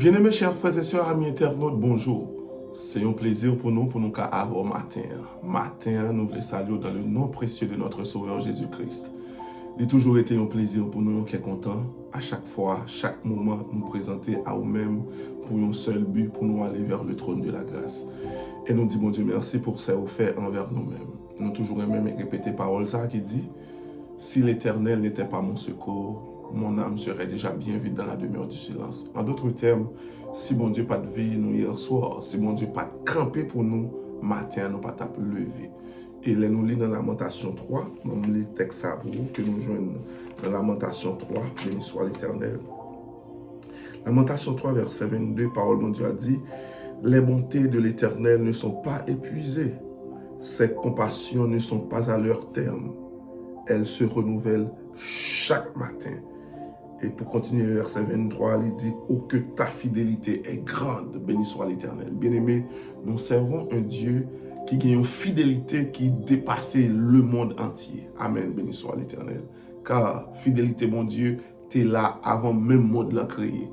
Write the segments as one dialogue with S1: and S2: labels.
S1: Bien-aimés chers frères et sœurs, amis internautes, bonjour. C'est un plaisir pour nous avoir matin. Matin, nous voulons saluer dans le nom précieux de notre Sauveur Jésus-Christ. Il a toujours été un plaisir pour nous qui est content. À chaque fois, chaque moment, nous présenter à nous-mêmes pour un seul but, pour nous aller vers le trône de la grâce. Et nous disons, mon Dieu, merci pour ce fait envers nous-mêmes. Nous toujours même répéter parole ça qui dit, si l'Éternel n'était pas mon secours, mon âme serait déjà bien vite dans la demeure du silence. En d'autres termes, si mon Dieu pas de veille nous hier soir, si mon Dieu pas de camper pour nous, matin, nous pas tape lever. Et là, nous lisons dans Lamentation 3, nous lisons le texte que nous joignons dans Lamentation 3, béni soit l'Éternel. Lamentation 3, verset 22, parole de Dieu a dit, les bontés de l'Éternel ne sont pas épuisées, ses compassions ne sont pas à leur terme, elles se renouvellent chaque matin. Et pour continuer, verset 23, il dit, « Oh, que ta fidélité est grande, béni soit l'Éternel. » Bien-aimés, nous servons un Dieu qui a une fidélité qui dépasse le monde entier. Amen, béni soit l'Éternel. Car fidélité, mon Dieu, tu es là avant même le monde l'a créé.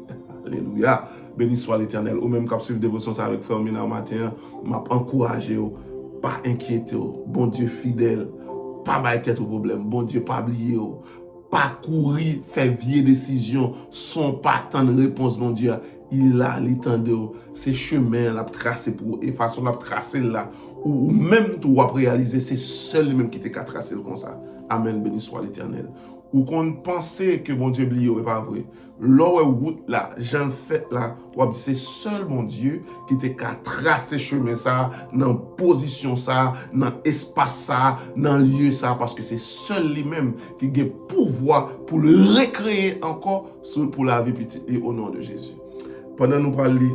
S1: Alléluia, béni soit l'Éternel. Ou même quand suivre dévotion avec Frère Mina matin, m'a encouragé, pas inquiété, bon Dieu fidèle, pas bailler tête au problème, bon Dieu pas oublier, pas courir, faire vieille décision, sans pas attendre réponse, mon Dieu. Il a l'étendue, c'est chemin la tracé pour et façon la tracé là, ou même tout va réaliser, c'est seul même qui t'a tracé comme ça. Amen, béni soit l'Éternel. Ou qu'on pensait que mon Dieu oublié, n'est pas vrai. Là où là, j'en fais là, c'est seul mon Dieu qui t'a tracé chemin ça, dans position ça, dans espace ça, dans lieu ça, parce que c'est seul lui-même qui a le pouvoir pour le recréer encore pour la vie petite et au nom de Jésus. Pendant nous parler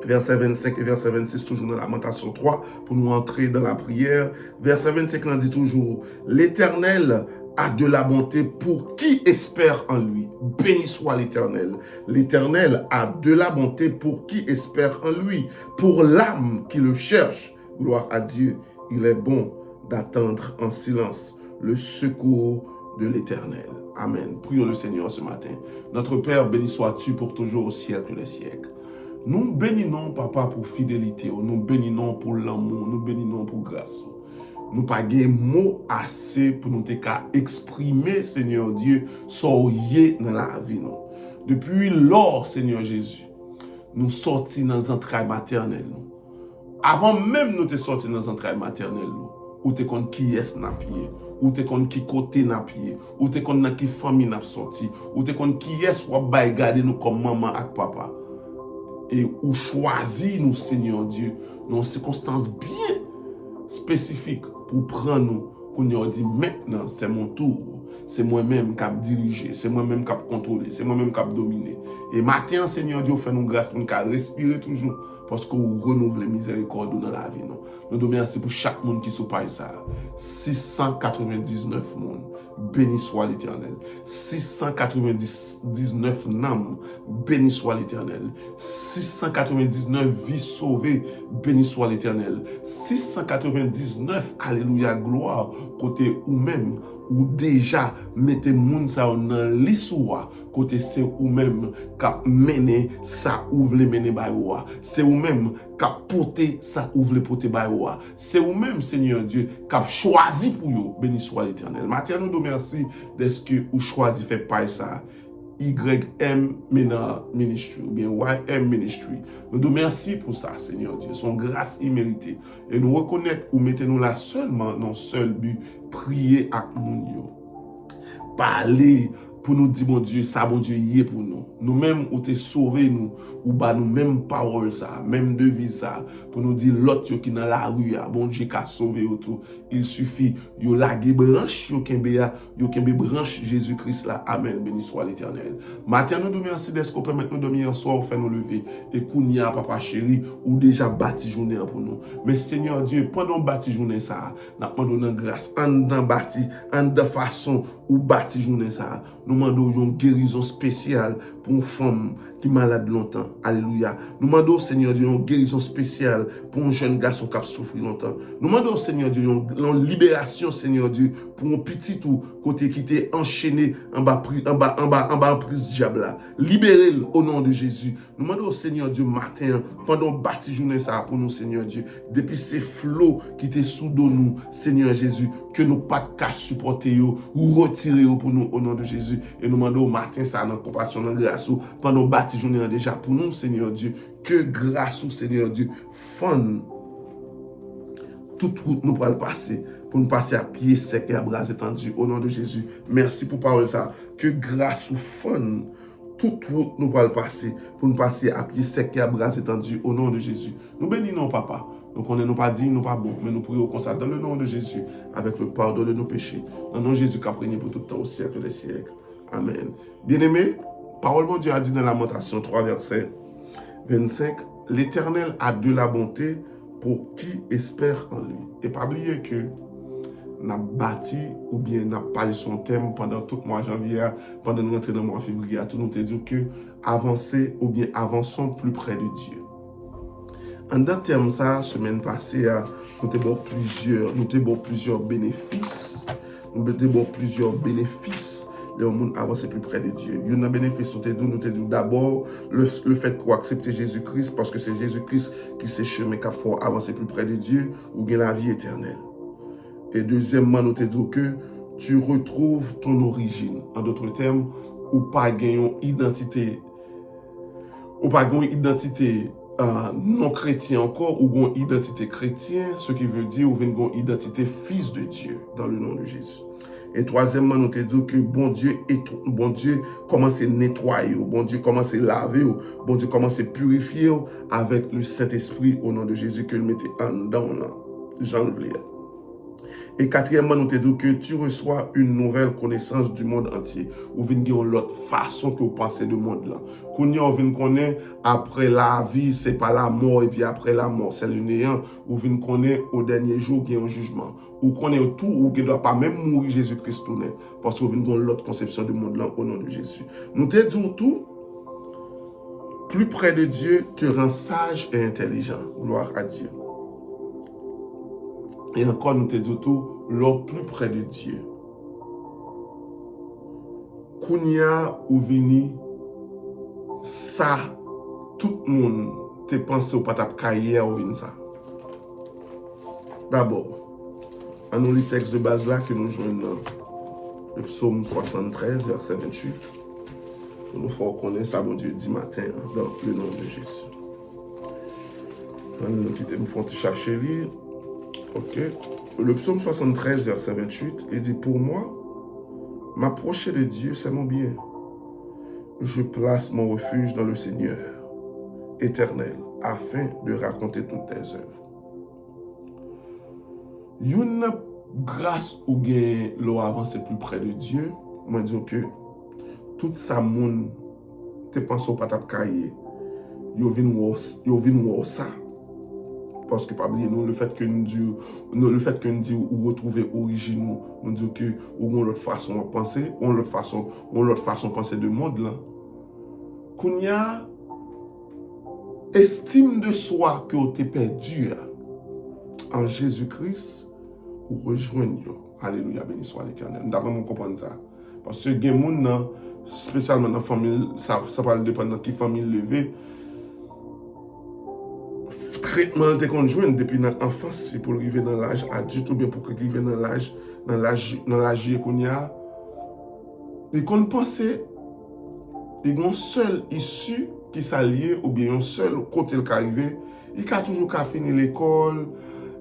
S1: verset 25 et verset 26, toujours dans Lamentation 3, pour nous entrer dans la prière. Verset 25, on dit toujours, l'Éternel a de la bonté pour qui espère en lui. Béni soit l'Éternel. L'Éternel a de la bonté pour qui espère en lui. Pour l'âme qui le cherche, gloire à Dieu, il est bon d'attendre en silence le secours de l'Éternel. Amen. Prions le Seigneur ce matin. Notre Père, béni sois-tu pour toujours au siècle des siècles. Nous bénissons, Papa, pour fidélité. Nous bénissons pour l'amour. Nous bénissons pour grâce. Nous n'avons pas de mots assez pour nous exprimer, Seigneur Dieu, soyez dans la vie. Nous. Depuis lors, Seigneur Jésus, nous sortis dans les entrailles maternelles. Avant même nous te sortis dans les entrailles maternelles, ou te kon qui est n'a pied, ou te kon qui côté n'a pied, ou te kon dans qui famille n'a sorti, ou te kon qui est soit bay garder nous comme maman et papa. Et ou choisi nous, Seigneur Dieu, dans circonstances bien spécifiques pour prendre nous, qu'on nous dit maintenant, c'est mon tour. C'est moi-même qui a dirigé, c'est moi-même qui a contrôlé, c'est moi-même qui a dominé. Et maintenant, Seigneur Dieu, fait nous grâce pour nous respirer toujours, parce que vous renouvelez miséricorde dans la vie. Nous nous remercions pour chaque monde qui se passe ça. 699 monde. Béni soit l'Éternel. 699 âmes. Béni soit l'Éternel. 699 vies sauvées. Béni soit l'Éternel. 699, alléluia, gloire, côté ou même, ou déjà mettez moun sa dans l'histoire côté c'est ou même qui mené ça ouvre les mener baïwa, c'est ou même qui porter ça ouvre les porter baïwa, c'est ou même Seigneur Dieu qui a choisi pour vous. Béni soit l'Éternel. Maintenant nous merci d'est-ce que ou choisi fait pas ça YM Ministry ou bien YM Ministry. Nous nous remercions pour ça, Seigneur Dieu. Son grâce imméritée. Et nous reconnaître ou mettez-nous là seulement dans le seul but, prier avec nous. Parler pour nous dire, bon Dieu, ça, bon Dieu, y est pour nous. Nous-mêmes, ou t'es sauvé, nous, ou bah nous même parole ça, même devise ça, pour nous dire l'autre qui dans la rue, bon Dieu, qui a sauvé autour. Il suffit, yo laguer branche, yo kembe branche Jésus-Christ là. Amen. Béni soit l'Éternel. Matin, nous nous merci d'être qu'on permet nous dormir en soir, faire nous lever. Et kounia, papa chéri, ou déjà bâti journée pour nous. Mais Seigneur Dieu, pendant bâti journée ça, nous demandons grâce, en dans bâti, en de façon, ou bâti journée ça. Nous nous demandons une guérison spéciale pour une femme qui est malade longtemps. Alléluia. Nous demandons, Seigneur Dieu, une guérison spéciale pour un jeune garçon qui a souffert longtemps. Nous demandons, Seigneur Dieu, une libération, Seigneur Dieu, pour un petit tout côté qui était enchaîné en bas en prise diable. Libérez-le au nom de Jésus. Nous demandons, Seigneur Dieu, matin, pendant bâti journée ça pour nous, Seigneur Dieu, depuis ces flots qui étaient sous nous, Seigneur Jésus, que nous pas de cas supporter ou retirer pour nous au nom de Jésus. Et nous demandons au matin ça dans compassion, dans grâce, pendant bâti journée déjà pour nous, Seigneur Dieu, que grâce au Seigneur Dieu, fun, toute route nous pourra passer, pour nous passer à pied sec et à bras étendus au nom de Jésus. Merci pour parole ça. Que grâce ou fun, toute route nous pourra passer, pour nous passer à pied sec et à bras étendus au nom de Jésus. Nous bénissons, Papa. Donc on n'est pas dignes, nous pas bons, mais nous prions comme ça dans le nom de Jésus, avec le pardon de nos péchés. Dans le nom de Jésus qui a régné pour tout le temps au siècle des siècles. Amen. Bien-aimés, parole de Dieu a dit dans Lamentation 3, verset 25, l'Éternel a de la bonté pour qui espère en lui. Et pas oublier que n'a bâti ou bien n'a parlé son thème pendant tout le mois de janvier, pendant nous rentrer dans le mois de février, tout nous te dit que avancer ou bien avançons plus près de Dieu. En d'un terme ça, semaine passée, nous avons plusieurs bénéfices. Nous avons plusieurs bénéfices. Le monde avance plus près de Dieu. Il y a un bénéfice, nous te dit d'abord le fait qu'on accepte Jésus-Christ, parce que c'est Jésus-Christ qui s'est chemin qu'il faut avancer plus près de Dieu, ou bien la vie éternelle. Et deuxièmement, nous te dit que tu retrouves ton origine. En d'autres termes, ou pas gagner identité, non chrétien encore, ou une identité chrétienne, ce qui veut dire ou une identité fils de Dieu, dans le nom de Jésus. Et troisièmement, nous te disons que bon Dieu commence à nettoyer, bon Dieu commence à laver, bon Dieu commence à purifier avec le Saint-Esprit au nom de Jésus que nous mettons en dedans. Jean le lire. Et quatrièmement, nous te disons que tu reçois une nouvelle connaissance du monde entier. Ou vient dire l'autre façon que vous pensez du monde là. Qu'on y a vient connaître après la vie, c'est pas la mort, et puis après la mort, c'est le néant. Ou vient connaître au dernier jour qu'il y a un jugement. Ou connaît tout, ou qu'il ne doit pas même mourir Jésus-Christ tourner. Parce que vous vient l'autre conception du monde là au nom de Jésus. Nous te disons tout. Plus près de Dieu te rend sage et intelligent. Gloire à Dieu. Et encore, nous te disons tout, l'homme plus près de Dieu. Kounia ou vini, ça, tout le monde te pense au patap kaye ou vini ça. D'abord, à nous le texte de base là que nous jouons dans le psaume 73, verset 28. Pour nous faire connaître ça, bon Dieu, dit matin, dans le nom de Jésus. Nous quittons, nous chercher lire. Ok. Le psaume 73, verset 28, il dit, pour moi, m'approcher de Dieu, c'est mon bien. Je place mon refuge dans le Seigneur, éternel, afin de raconter toutes tes œuvres. Une grâce ou gain l'eau avance plus près de Dieu, moi dis que tout ça monde te pense au patap kaye, yo vin wo ça. Parce que pas oublier nous le fait que nous dit ou retrouver origine nous dit que ou on l'autre façon de penser, on l'autre façon de penser de monde là. Qu'on y a estime de soi que tu es perdu en Jésus-Christ ou rejoindre. Alléluia, béni soit l'Éternel. Nous devons comprendre ça. Parce que les gens, spécialement dans la famille, ça va dépendre de qui famille levée. Traitement de conjoint depuis l'enfance, c'est pour arriver dans l'âge adulte ou bien pour arriver dans l'âge qu'on y a. Et qu'on pense, il y a un seul issue qui s'allie ou bien un seul côté qui arrive, il a toujours qu'à finir l'école,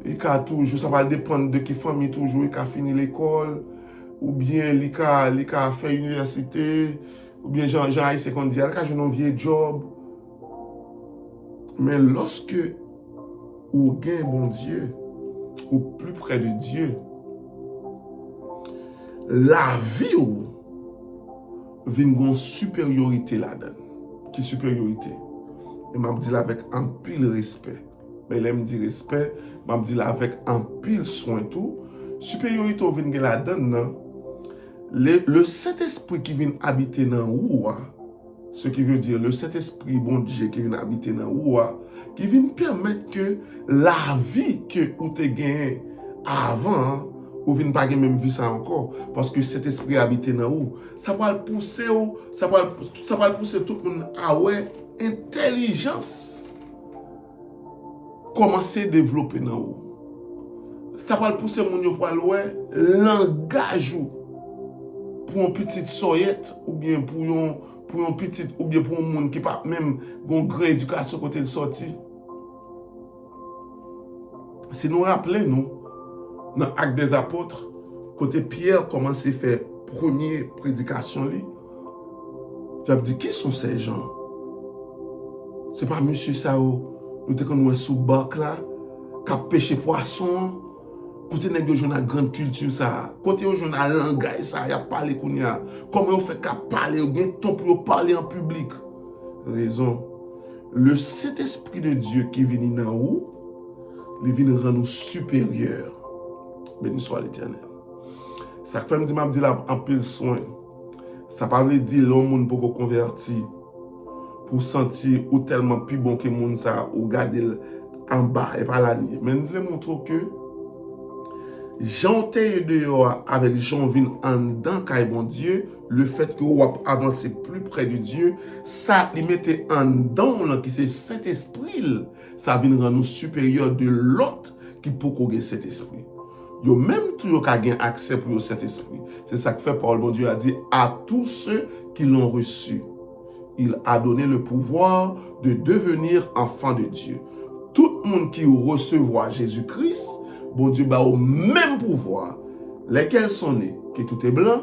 S1: il a toujours, ça va dépendre de qui famille toujours, il a fini l'école, ou bien il a fait l'université, ou bien j'ai secondaire, il a joué un vieux job. Mais lorsque ou gain bon Dieu, ou plus près de Dieu, la vie ou vient une supériorité là-dedans. Qui supériorité? Et m'a dit avec un pile respect. Mais là me dit respect, m'a dit avec un pile soin tout. Supériorité vient là-dedans, le Saint-Esprit qui vient habiter dans vous, ce qui veut dire le Saint-Esprit, bon Dieu, qui vient habiter dans vous, qui vient permettre que la vie que vous avez gagnée avant, ou vient pas même vie ça encore, parce que cet esprit habite dans vous, ça va le pousser, ça va le pousser tout le monde à ouais, intelligence commencer à développer dans vous. Ça va le pousser mon yo pour ouais, langage pour une petite soyette ou bien pour un petit ou bien pour un monde qui pas même une grande éducation côté de sorti. Si nous rappelons nous dans l'acte des apôtres, côté Pierre commence à faire première prédication lui. Tu as dit qui sont ces gens? C'est pas monsieur Sao, nous te connaissons sous bac là, qui a pêché poisson. Côté nèg yo journal grande culture ça, côté yo journal langage ça, y a parlé kounya. Comment yo fait qu'à parler, ou bien temps pour parler en public. Raison. Le Saint-Esprit de Dieu qui vient dans nous, il vient rendre nous supérieurs. Béni soit l'Éternel. Ça fait me dit là en pile soin. Ça pas veut dire l'homme pour convertir pour sentir ou tellement plus bon que monde ça ou garder en bas et pas la nuit. Mais nous voulons montrer que Jean dehors avec Jean vin en dedans quand bon Dieu, le fait que vous avancez plus près de Dieu, ça lui mettait en dedans là qui c'est Saint-Esprit, ça vient rendre nous supérieur de l'autre qui peut connaître cet esprit. Yo même tout yo ka gen accès pour le Saint-Esprit. C'est ça que fait Paul bon Dieu a dit à tous ceux qui l'ont reçu, il a donné le pouvoir de devenir enfant de Dieu. Tout le monde qui recevra Jésus-Christ, bon Dieu a au même pouvoir. Lesquels sont nés? Qui tout est blanc,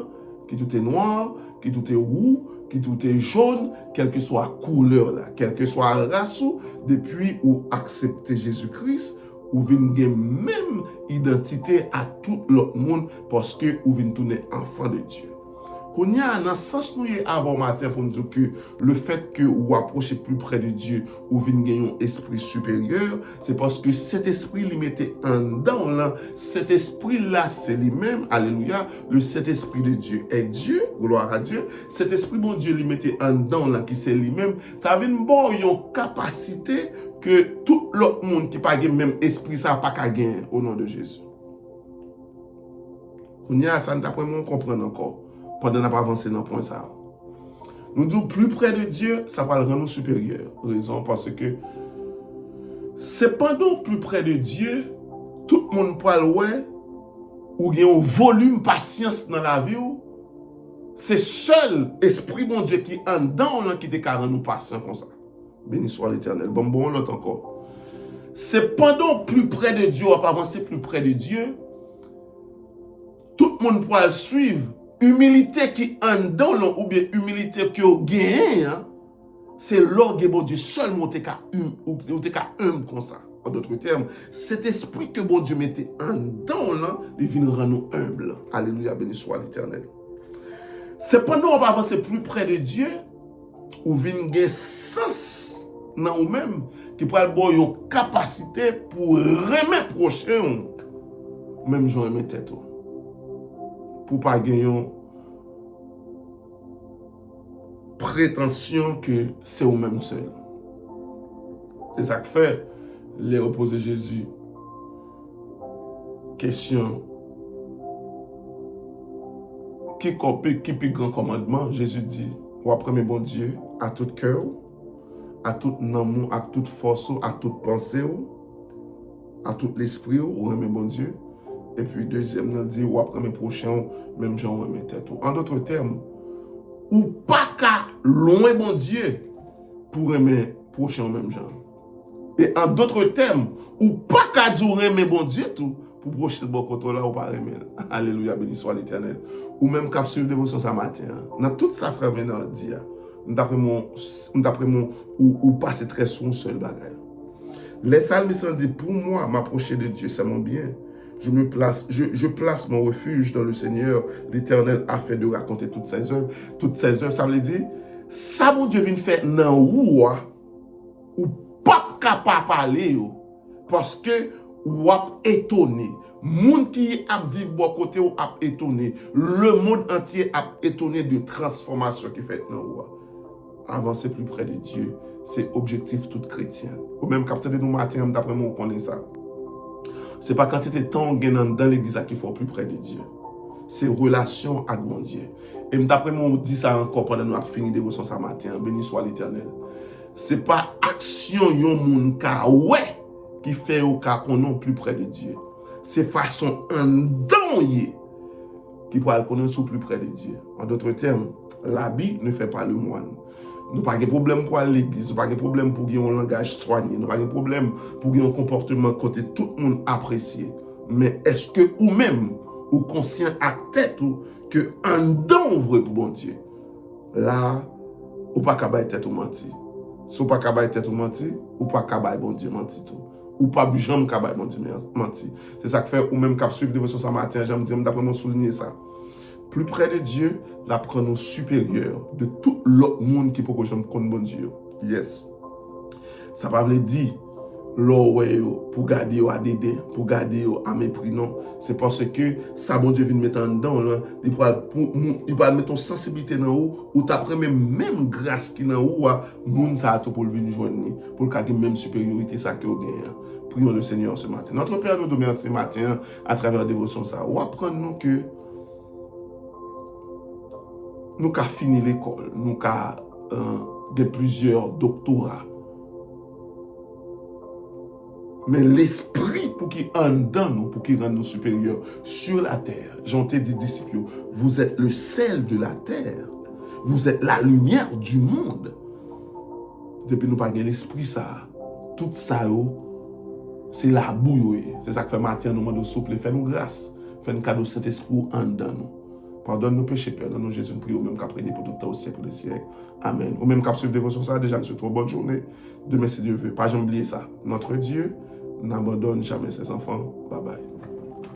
S1: qui tout est noir, qui tout est roux, qui tout est jaune, quelle que soit la couleur, là, quelle que soit la race, depuis ou accepter Jésus-Christ, ou venez même identité à tout l'autre monde parce que ou venez tourner enfant de Dieu. Qu'on y a un sens nous avant matin pour nous dire que le fait que vous approchez plus près de Dieu ou venez gagner un esprit supérieur, c'est parce que cet esprit lui mettait en dedans là, cet esprit là c'est lui-même, alléluia, le cet esprit de Dieu est Dieu, gloire à Dieu, cet esprit bon Dieu lui mettait en dedans là qui c'est lui-même, ça vient bon une capacité que tout l'autre monde qui pas le même esprit ça pas qu'à gagner au nom de Jésus. Qu'on y a ça nous après on comprendre encore. Pendant qu'on n'a pas avancé dans le point ça. Nous disons plus près de Dieu, ça va le rendre nous supérieurs. Raison parce que c'est pendant plus près de Dieu, tout le monde peut le ou il y a un volume patience dans la vie. C'est seul esprit bon Dieu qui en dedans qui te rend nous patients comme ça. Béni soit l'Éternel. Bon, l'autre encore. C'est pendant plus près de Dieu, on va avancer plus près de Dieu, tout le monde peut le suivre. Humilité qui en dedans ou bien humilité qui au gain, c'est l'orgue bon Dieu seul monter qu'à hum comme ça. En d'autres termes, cet esprit que bon Dieu mettait en dedans là, il vient rendre nous humbles. Alléluia, béni soit l'Éternel. C'est pendant on va avancer plus près de Dieu, ou vient gagner sens dans nous-mêmes qui peut avoir une capacité pour remettre prochain, même j'en remets tête. Pour pas gagner prétention que c'est au même seul. C'est ça que fait les reposer Jésus. Question. Qui plus grand commandement? Jésus dit, ou après mes bon Dieu, à tout cœur, à tout amour, à toute force, à toute pensée, à tout l'esprit, ou mes bon Dieu. Et puis deuxième, on dit, ou après mes prochains, même gens remet tête. En d'autres termes, ou pas qu'à loin bon Dieu pour aimer prochain même gens. Et en d'autres termes, ou pas qu'à dire aimer bon Dieu tout pour prochain bon côté là ou pas aimer. Alléluia, béni soit l'Éternel. Ou même qu'à suivre dévotion ce matin. Dans tout ça frère maintenant dit, d'après mon ou passer très souvent seul bagaille. Les psalmistes dit pour moi m'approcher de Dieu c'est mon bien. Je place mon refuge dans le Seigneur, l'Éternel, afin de raconter toutes ses œuvres. Toutes ses œuvres, ça veut dire, ça, mon Dieu, vient faire dans ou pas capable de parler, parce que ou étonné, Moun qui a vivre bon côté ou a étonné. Le monde entier a étonné de transformation qui fait dans vous. Avancer plus près de Dieu, c'est objectif tout chrétien. Ou même capter de nous matin, d'après moi, on connaît ça. C'est pas quand c'est temps dans l'église qu'il faut plus près de Dieu. C'est relation avec mon Dieu. Et d'après moi, on dit ça encore pendant nous avons fini de dévotion ce matin. Béni soit l'Éternel. C'est pas action yon moun ka ouais qui fait au cas qu'on est plus près de Dieu. C'est façon en don qui pourra le connaître plus près de Dieu. En d'autres termes, l'habit ne fait pas le moine. Nous n'avons pas de problème pour aller à l'église, nous n'avons pas de problème pour avoir un langage soigné, nous n'avons pas de problème pour avoir un comportement côté tout le monde apprécié. Mais est-ce que vous-même, ou conscient à tête ou que un don vrai pour bon Dieu, là, ou pas qu'à tête ou menti. Si ou pas qu'à tête ou menti, ou pas qu'à bon Dieu menti tout. Ou pas jamais qu'à bon Dieu menti. C'est ça que fait, ou même qu'à suivre dévotion ce matin, j'aime dire, d'après moi souligner ça. Plus près de Dieu, la prenons supérieure de tout l'autre monde qui peut que j'aime connaître bon Dieu. Yes. Ça ne veut pas dire pour garder à dédain, pour garder à mépris, non. C'est parce que ça, bon Dieu vient mettre en dedans, là, il va mettre ton sensibilité dans haut, ou t'apprends même grâce qui dans haut, moun ça a tout pour venir joindre, pour le cas de même supériorité, ça que vous gagnez. Prions le Seigneur ce matin. Notre Père nous demande ce matin, à travers la dévotion, ça, ou apprendre-nous que nous avons fini l'école, nous avons plusieurs doctorats. Mais l'esprit pour qu'il en donne nous, pour qu'il rende nous supérieurs sur la terre. J'en t'ai dit, disciples, vous êtes le sel de la terre. Vous êtes la lumière du monde. Depuis nous pas l'esprit ça, tout ça, c'est la bouille. C'est ça que fait matin, nous demandons souple, fait nous grâce, fait un cadeau Saint-Esprit en dedans nous. Pardonne nos péchés, Père, dans nos Jésus, nous prions, même qu'à prier pour tout le temps, au siècle des siècles. Amen. Ou même qu'à suivre dévotion, ça, déjà, monsieur, trop bonne journée. Demain, si Dieu veut. Pas jamais oublier ça. Notre Dieu n'abandonne jamais ses enfants. Bye bye.